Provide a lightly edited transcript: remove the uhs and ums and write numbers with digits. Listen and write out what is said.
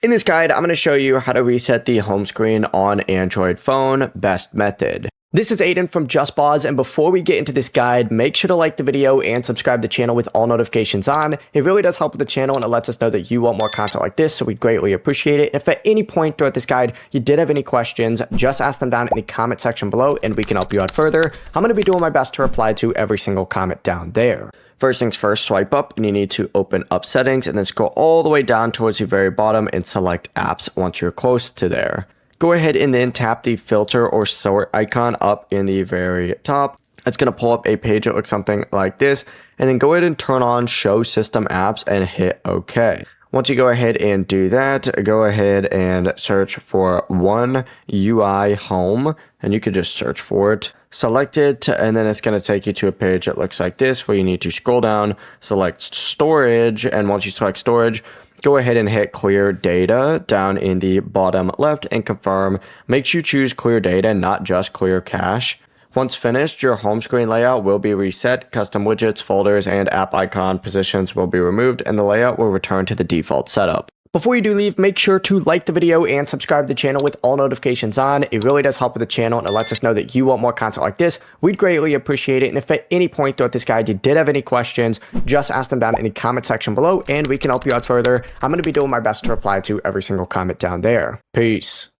In this guide, I'm going to show you how to reset the home screen on Android phone, best method. This is Aiden from JustBoz, and before we get into this guide, make sure to like the video and subscribe to the channel with all notifications on. It really does help with the channel and it lets us know that you want more content like this, so we greatly appreciate it. If at any point throughout this guide you did have any questions, just ask them down in the comment section below and we can help you out further. I'm going to be doing my best to reply to every single comment down there. First things first, swipe up and you need to open up settings and then scroll all the way down towards the very bottom and select apps once you're close to there. Go ahead and then tap the filter or sort icon up in the very top. It's going to pull up a page that looks something like this, and then go ahead and turn on show system apps and hit OK. Once you go ahead and do that, go ahead and search for One UI Home, and you could just search for it. Select it, and then it's going to take you to a page that looks like this, where you need to scroll down, select storage, and once you select storage, go ahead and hit clear data down in the bottom left and confirm. Make sure you choose clear data, not just clear cache. Once finished, your home screen layout will be reset, custom widgets, folders, and app icon positions will be removed, and the layout will return to the default setup. Before you do leave, make sure to like the video and subscribe to the channel with all notifications on. It really does help with the channel and it lets us know that you want more content like this. We'd greatly appreciate it. And if at any point throughout this guide you did have any questions, just ask them down in the comment section below and we can help you out further. I'm going to be doing my best to reply to every single comment down there. Peace.